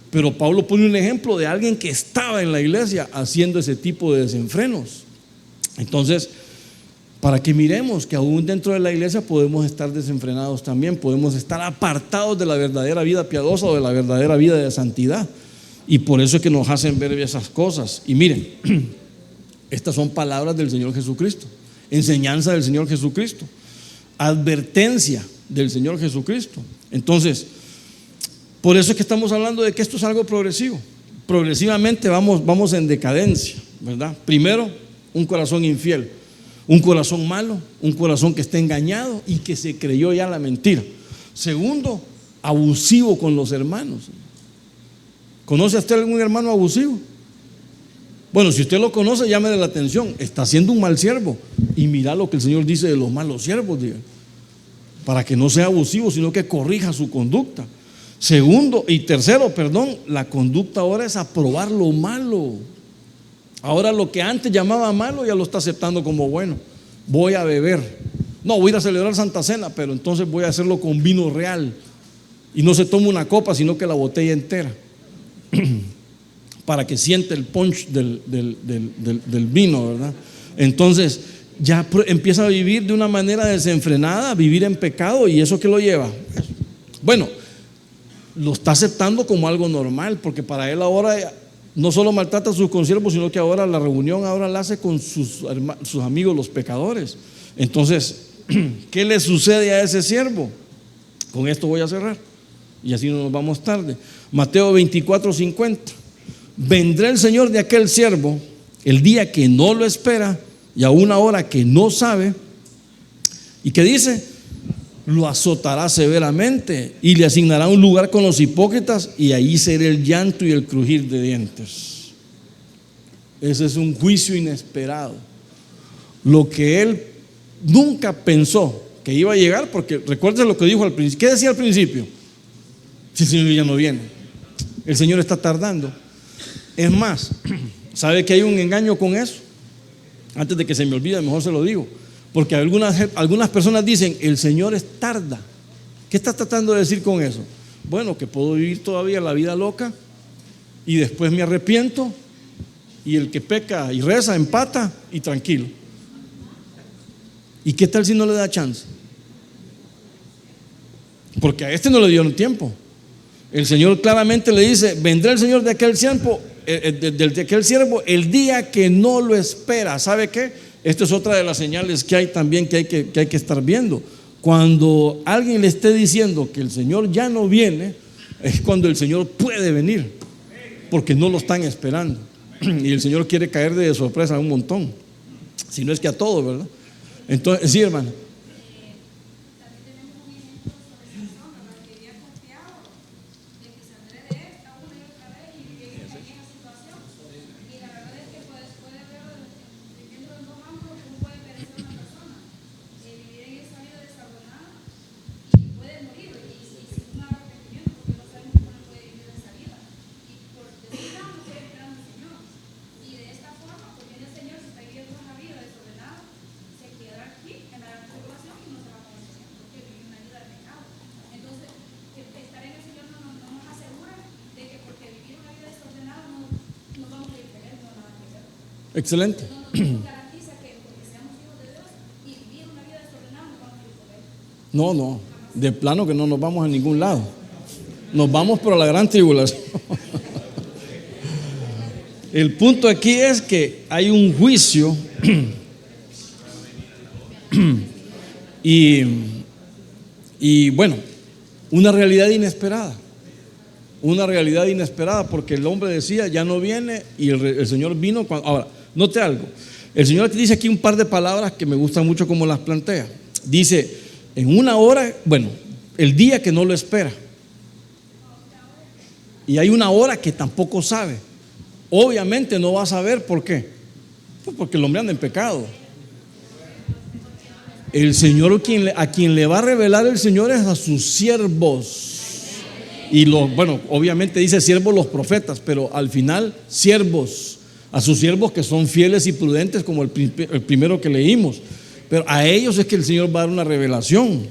pero Pablo pone un ejemplo de alguien que estaba en la iglesia haciendo ese tipo de desenfrenos. Entonces, para que miremos que aún dentro de la iglesia podemos estar desenfrenados también, podemos estar apartados de la verdadera vida piadosa o de la verdadera vida de santidad, y por eso es que nos hacen ver esas cosas. Y miren, estas son palabras del Señor Jesucristo, enseñanza del Señor Jesucristo, advertencia del Señor Jesucristo. Entonces, por eso es que estamos hablando de que esto es algo progresivo. Progresivamente vamos en decadencia, ¿verdad? Primero, un corazón infiel, un corazón malo, un corazón que está engañado y que se creyó ya la mentira. Segundo, abusivo con los hermanos. ¿Conoce a usted algún hermano abusivo? Bueno, si usted lo conoce, llámele la atención. Está siendo un mal siervo. Y mira lo que el Señor dice de los malos siervos, diga, para que no sea abusivo, sino que corrija su conducta. Tercero, la conducta ahora es aprobar lo malo. Ahora lo que antes llamaba malo ya lo está aceptando como bueno. Voy a beber, no, voy a ir a celebrar Santa Cena, pero entonces voy a hacerlo con vino real, y no se toma una copa, sino que la botella entera, para que siente el punch del vino, ¿verdad? Entonces ya empieza a vivir de una manera desenfrenada, a vivir en pecado. ¿Y eso qué lo lleva? Bueno, lo está aceptando como algo normal, porque para él ahora no solo maltrata a sus consiervos, sino que ahora la reunión ahora la hace con sus amigos los pecadores. Entonces, ¿qué le sucede a ese siervo? Con esto voy a cerrar, y así no nos vamos tarde. Mateo 24:50. Vendrá el Señor de aquel siervo el día que no lo espera y a una hora que no sabe, y que dice: lo azotará severamente y le asignará un lugar con los hipócritas, y allí será el llanto y el crujir de dientes. Ese es un juicio inesperado, lo que él nunca pensó que iba a llegar, porque recuerden lo que dijo al principio. ¿Qué decía al principio? Si el Señor ya no viene, el Señor está tardando. Es más, ¿sabe que hay un engaño con eso? Antes de que se me olvide, mejor se lo digo. Porque algunas personas dicen, el Señor es tarda. ¿Qué está tratando de decir con eso? Bueno, que puedo vivir todavía la vida loca y después me arrepiento, y el que peca y reza empata y tranquilo. ¿Y qué tal si no le da chance? Porque a este no le dieron tiempo. El Señor claramente le dice, vendrá el Señor de aquel siervo, el día que no lo espera. ¿Sabe qué? Esta es otra de las señales que hay también que hay que estar viendo. Cuando alguien le esté diciendo que el Señor ya no viene, es cuando el Señor puede venir, porque no lo están esperando. Y el Señor quiere caer de sorpresa a un montón, si no es que a todos, ¿verdad? Entonces, sí, hermano. Excelente. No, de plano que no nos vamos a ningún lado. Nos vamos por la gran tribulación. El punto aquí es que hay un juicio y bueno, una realidad inesperada. Una realidad inesperada, porque el hombre decía, ya no viene, y el Señor vino. Ahora, note algo. El Señor dice aquí un par de palabras que me gustan mucho como las plantea. Dice, en una hora, bueno, el día que no lo espera. Y hay una hora que tampoco sabe. Obviamente no va a saber por qué. Pues porque el hombre anda en pecado. El Señor, a quien le va a revelar el Señor es a sus siervos. Y bueno, obviamente dice siervos los profetas, pero al final siervos, a sus siervos que son fieles y prudentes, como el primero que leímos. Pero a ellos es que el Señor va a dar una revelación.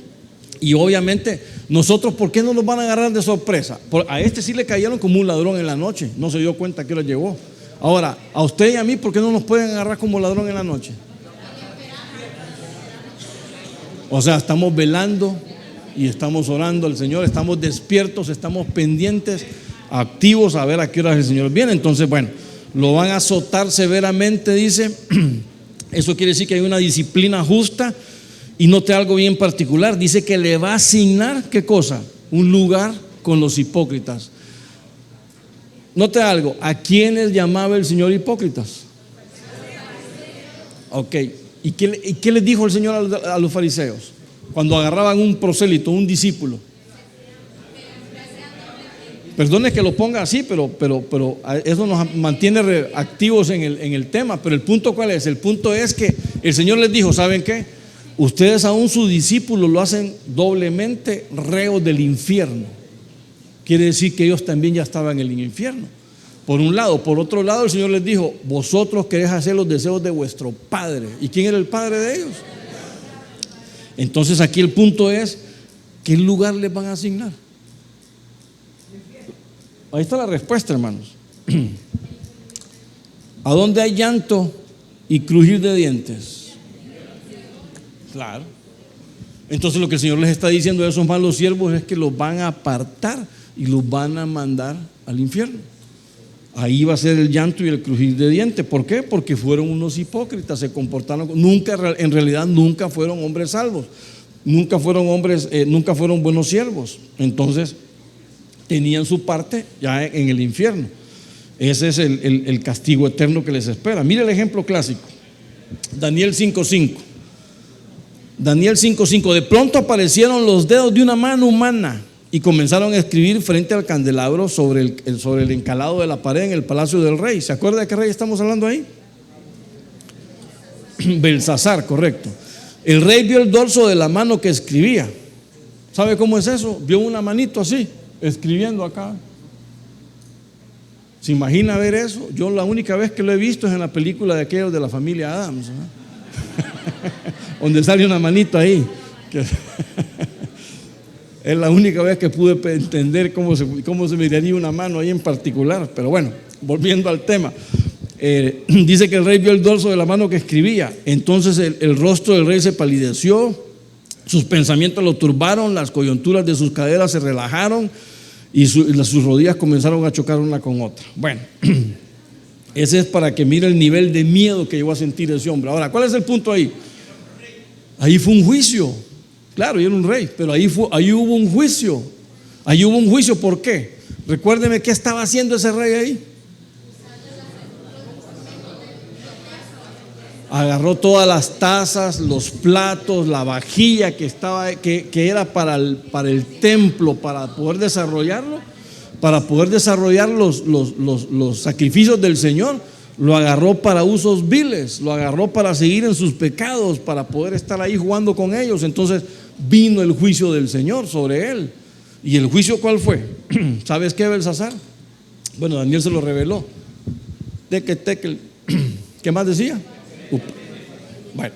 Y obviamente nosotros, ¿por qué no nos van a agarrar de sorpresa? A este sí le cayeron como un ladrón en la noche, no se dio cuenta que lo llegó. Ahora, a usted y a mí, ¿por qué no nos pueden agarrar como ladrón en la noche? O sea, estamos velando y estamos orando al Señor, estamos despiertos, estamos pendientes, activos a ver a qué hora el Señor viene. Entonces, bueno, lo van a azotar severamente, dice. Eso quiere decir que hay una disciplina justa. Y note algo bien particular, dice que le va a asignar, ¿qué cosa? Un lugar con los hipócritas. Note algo, ¿a quiénes llamaba el Señor hipócritas? Ok, ¿y qué les dijo el Señor a los fariseos? Cuando agarraban un prosélito, un discípulo. Perdone que lo ponga así, pero eso nos mantiene activos en el tema. Pero el punto, ¿cuál es? El punto es que el Señor les dijo, ¿saben qué? Ustedes aún sus discípulos lo hacen doblemente reos del infierno. Quiere decir que ellos también ya estaban en el infierno. Por un lado. Por otro lado, el Señor les dijo, vosotros queréis hacer los deseos de vuestro padre. ¿Y quién era el padre de ellos? Entonces aquí el punto es, ¿qué lugar les van a asignar? Ahí está la respuesta, hermanos. ¿A dónde hay llanto y crujir de dientes? Claro. Entonces lo que el Señor les está diciendo a esos malos siervos es que los van a apartar y los van a mandar al infierno. Ahí va a ser el llanto y el crujir de dientes. ¿Por qué? Porque fueron unos hipócritas, se comportaron, en realidad nunca fueron hombres salvos, nunca fueron buenos siervos. Entonces tenían su parte ya en el infierno. Ese es el castigo eterno que les espera. Mire el ejemplo clásico, Daniel 5:5. Daniel 5:5. De pronto aparecieron los dedos de una mano humana y comenzaron a escribir frente al candelabro sobre el encalado de la pared en el palacio del rey. ¿Se acuerda de qué rey estamos hablando ahí? Belsasar, correcto. El rey vio el dorso de la mano que escribía. ¿Sabe cómo es eso? Vio una manito así, escribiendo acá. ¿Se imagina ver eso? Yo la única vez que lo he visto es en la película de aquellos de la familia Adams, ¿no? donde sale una manito ahí. Es la única vez que pude entender cómo se miraría una mano ahí en particular. Pero bueno, volviendo al tema. Dice que el rey vio el dorso de la mano que escribía. Entonces el rostro del rey se palideció, sus pensamientos lo turbaron, las coyunturas de sus caderas se relajaron y sus rodillas comenzaron a chocar una con otra. Bueno, ese es para que mire el nivel de miedo que llegó a sentir ese hombre. Ahora, ¿cuál es el punto ahí? Ahí fue un juicio. Claro, y era un rey, pero ahí hubo un juicio. Ahí hubo un juicio, ¿por qué? Recuérdeme qué estaba haciendo ese rey ahí. Agarró todas las tazas, los platos, la vajilla que era para el templo, para poder desarrollarlo, los sacrificios del Señor. Lo agarró para usos viles, lo agarró para seguir en sus pecados, para poder estar ahí jugando con ellos. Entonces vino el juicio del Señor sobre él. ¿Y el juicio cuál fue? ¿Sabes qué, Belsasar? Bueno, Daniel se lo reveló. Tekel. ¿Qué más decía? Bueno,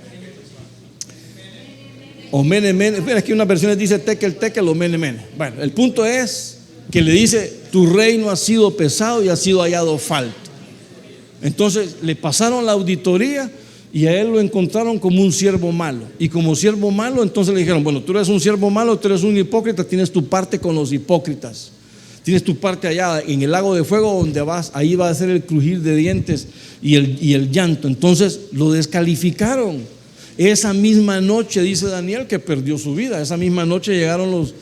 o mene. Mira, aquí unas versiones dice tekel o mene. Bueno, el punto es que le dice: tu reino ha sido pesado y ha sido hallado falto. Entonces le pasaron la auditoría y a él lo encontraron como un siervo malo. Y como siervo malo, entonces le dijeron: bueno, tú eres un siervo malo, tú eres un hipócrita, tienes tu parte con los hipócritas. Tienes tu parte allá en el lago de fuego donde vas, ahí va a ser el crujir de dientes y el llanto. Entonces lo descalificaron. Esa misma noche, dice Daniel, que perdió su vida. Esa misma noche llegaron los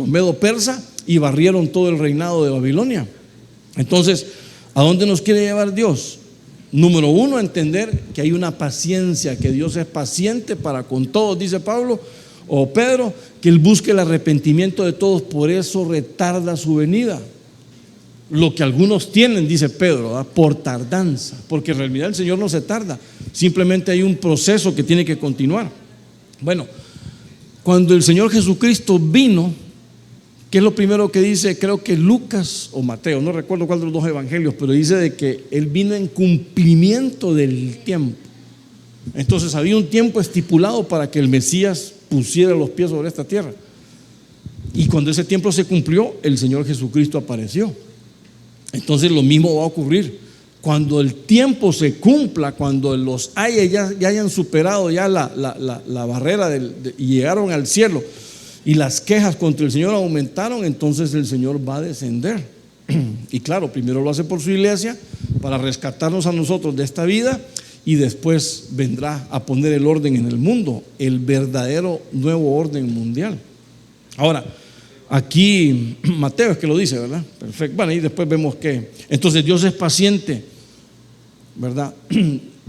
medo persa y barrieron todo el reinado de Babilonia. Entonces, ¿a dónde nos quiere llevar Dios? Número uno, entender que hay una paciencia, que Dios es paciente para con todos, dice Pablo o Pedro, que Él busque el arrepentimiento de todos, por eso retarda su venida. Lo que algunos tienen, dice Pedro, ¿verdad?, por tardanza, porque en realidad el Señor no se tarda, simplemente hay un proceso que tiene que continuar. Bueno, cuando el Señor Jesucristo vino, ¿qué es lo primero que dice? Creo que Lucas o Mateo, no recuerdo cuál de los dos evangelios, pero dice de que Él vino en cumplimiento del tiempo. Entonces había un tiempo estipulado para que el Mesías pusiera los pies sobre esta tierra. Y cuando ese tiempo se cumplió, el Señor Jesucristo apareció. Entonces lo mismo va a ocurrir. Cuando el tiempo se cumpla, cuando los ya hayan superado ya la barrera y llegaron al cielo, y las quejas contra el Señor aumentaron, entonces el Señor va a descender. Y claro, primero lo hace por su iglesia para rescatarnos a nosotros de esta vida, y después vendrá a poner el orden en el mundo, el verdadero nuevo orden mundial. Ahora, aquí Mateo es que lo dice, ¿verdad? Perfecto. Bueno, y después vemos que entonces Dios es paciente, ¿verdad?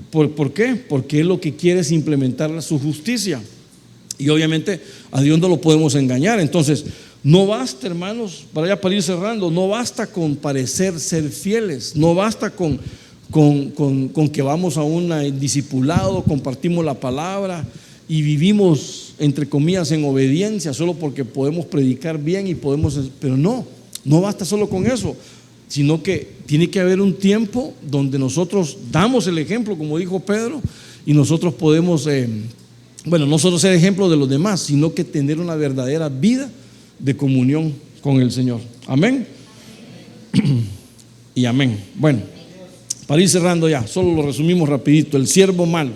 ¿Por qué? Porque Él lo que quiere es implementar su justicia. Y obviamente a Dios no lo podemos engañar. Entonces no basta, hermanos, para ir cerrando, no basta con parecer ser fieles, no basta con que vamos a un discipulado, compartimos la palabra y vivimos entre comillas en obediencia solo porque podemos predicar bien y pero no basta solo con eso, sino que tiene que haber un tiempo donde nosotros damos el ejemplo, como dijo Pedro, y nosotros podemos no solo ser ejemplo de los demás, sino que tener una verdadera vida de comunión con el Señor. Amén y amén. Bueno, para ir cerrando ya, solo lo resumimos rapidito. El siervo malo,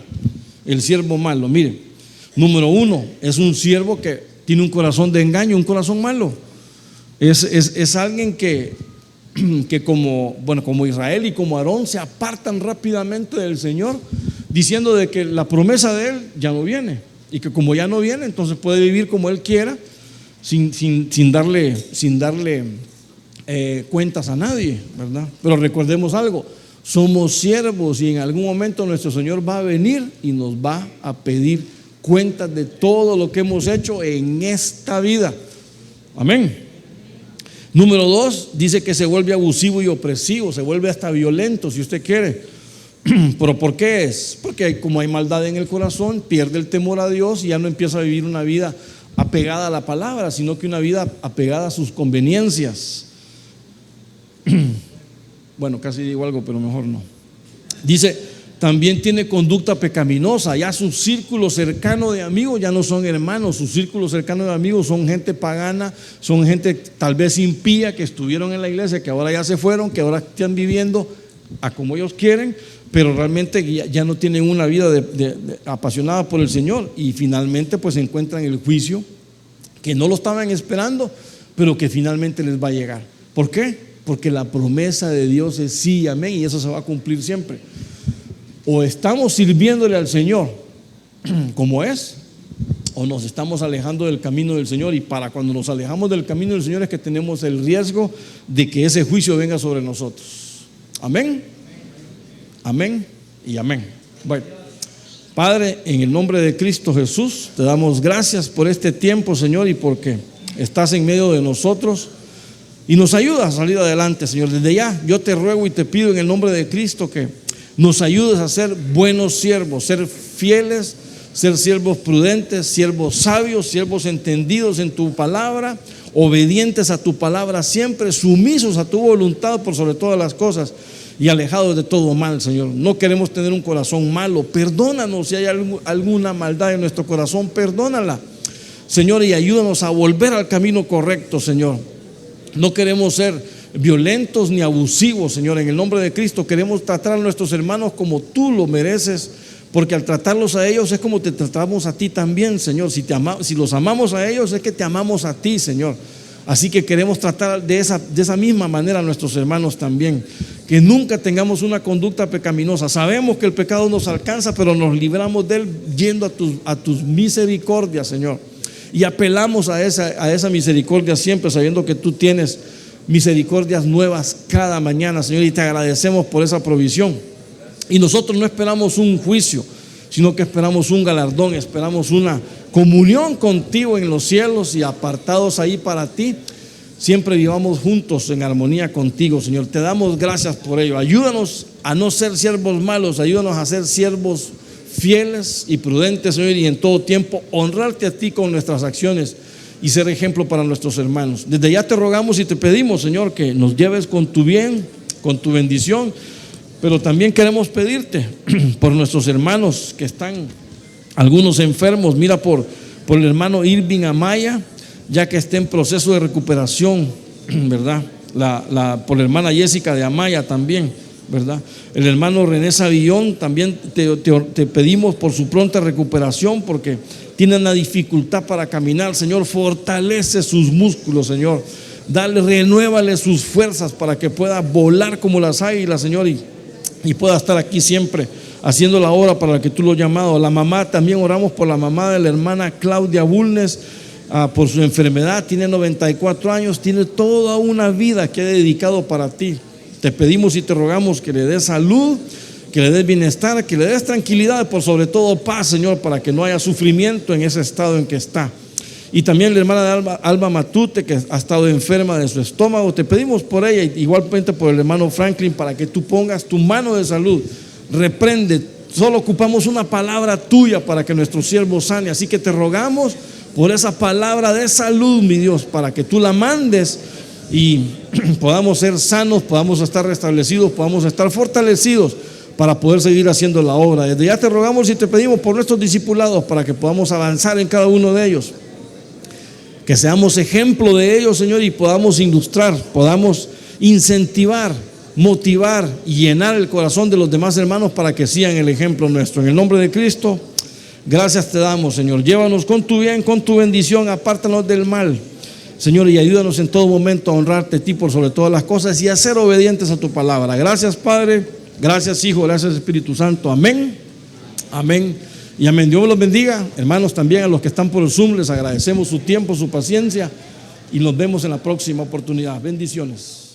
mire, número uno, es un siervo que tiene un corazón de engaño, un corazón malo. Es alguien que como Israel y como Aarón se apartan rápidamente del Señor, diciendo de que la promesa de Él ya no viene, y que como ya no viene, entonces puede vivir como Él quiera, sin darle cuentas a nadie, ¿verdad? Pero recordemos algo: somos siervos y en algún momento nuestro Señor va a venir y nos va a pedir cuentas de todo lo que hemos hecho en esta vida. Amén. Número dos, dice que se vuelve abusivo y opresivo, se vuelve hasta violento, si usted quiere. ¿Pero por qué es? Porque como hay maldad en el corazón, pierde el temor a Dios y ya no empieza a vivir una vida apegada a la palabra, sino que una vida apegada a sus conveniencias. Bueno, casi digo algo, pero mejor no. Dice también tiene conducta pecaminosa. Ya su círculo cercano de amigos ya no son hermanos, su círculo cercano de amigos son gente pagana, son gente tal vez impía que estuvieron en la iglesia, que ahora ya se fueron, que ahora están viviendo a como ellos quieren, pero realmente ya no tienen una vida apasionada por el Señor, y finalmente pues encuentran el juicio que no lo estaban esperando, pero que finalmente les va a llegar. ¿Por qué? Porque la promesa de Dios es sí y amén, y eso se va a cumplir siempre. O estamos sirviéndole al Señor como es, o nos estamos alejando del camino del Señor, y para cuando nos alejamos del camino del Señor es que tenemos el riesgo de que ese juicio venga sobre nosotros. Amén, amén y amén. Bueno, Padre, en el nombre de Cristo Jesús, te damos gracias por este tiempo, Señor, y porque estás en medio de nosotros y nos ayudas a salir adelante, Señor. Desde ya yo te ruego y te pido en el nombre de Cristo que nos ayudes a ser buenos siervos, ser fieles, ser siervos prudentes, siervos sabios, siervos entendidos en tu palabra, obedientes a tu palabra siempre, sumisos a tu voluntad por sobre todas las cosas y alejados de todo mal, Señor. No queremos tener un corazón malo. Perdónanos si hay alguna maldad en nuestro corazón, perdónala, Señor, y ayúdanos a volver al camino correcto, Señor. No queremos ser violentos ni abusivos, Señor. En el nombre de Cristo queremos tratar a nuestros hermanos como tú lo mereces, porque al tratarlos a ellos es como te tratamos a ti también, Señor. Si los amamos a ellos es que te amamos a ti, Señor. Así que queremos tratar de esa misma manera a nuestros hermanos también. Que nunca tengamos una conducta pecaminosa. Sabemos que el pecado nos alcanza, pero nos libramos de él yendo a tus misericordias, Señor. Y apelamos a esa misericordia siempre, sabiendo que tú tienes misericordias nuevas cada mañana, Señor, y te agradecemos por esa provisión. Y nosotros no esperamos un juicio, sino que esperamos un galardón, esperamos una comunión contigo en los cielos, y apartados ahí para ti, siempre vivamos juntos en armonía contigo, Señor. Te damos gracias por ello. Ayúdanos a no ser siervos malos, ayúdanos a ser siervos fieles y prudentes, Señor, y en todo tiempo honrarte a ti con nuestras acciones y ser ejemplo para nuestros hermanos. Desde ya te rogamos y te pedimos, Señor, que nos lleves con tu bien, con tu bendición, pero también queremos pedirte por nuestros hermanos que están algunos enfermos. Mira por el hermano Irving Amaya, ya que está en proceso de recuperación, ¿verdad? Por la hermana Jessica de Amaya también, ¿verdad? El hermano René Savillón, también te pedimos por su pronta recuperación, porque tiene una dificultad para caminar. Señor, fortalece sus músculos, Señor. Renuévale sus fuerzas para que pueda volar como las águilas, Señor, y pueda estar aquí siempre haciendo la obra para la que tú lo has llamado. La mamá, también oramos por la mamá de la hermana Claudia Bulnes, por su enfermedad. Tiene 94 años, tiene toda una vida que ha dedicado para ti. Te pedimos y te rogamos que le des salud, que le des bienestar, que le des tranquilidad, por sobre todo paz, Señor, para que no haya sufrimiento en ese estado en que está. Y también la hermana Alba Matute, que ha estado enferma de su estómago, te pedimos por ella, igualmente por el hermano Franklin, para que tú pongas tu mano de salud. Reprende, solo ocupamos una palabra tuya para que nuestro siervo sane. Así que te rogamos por esa palabra de salud, mi Dios, para que tú la mandes y podamos ser sanos, podamos estar restablecidos, podamos estar fortalecidos para poder seguir haciendo la obra. Desde ya te rogamos y te pedimos por nuestros discipulados, para que podamos avanzar en cada uno de ellos, que seamos ejemplo de ellos, Señor, y podamos ilustrar, podamos incentivar, motivar y llenar el corazón de los demás hermanos para que sigan el ejemplo nuestro. En el nombre de Cristo, gracias te damos, Señor. Llévanos con tu bien, con tu bendición, apártanos del mal, Señor, y ayúdanos en todo momento a honrarte a ti por sobre todas las cosas y a ser obedientes a tu palabra. Gracias, Padre, gracias, Hijo, gracias, Espíritu Santo. Amén, amén y amén. Dios los bendiga, hermanos. También a los que están por el Zoom les agradecemos su tiempo, su paciencia, y nos vemos en la próxima oportunidad. Bendiciones.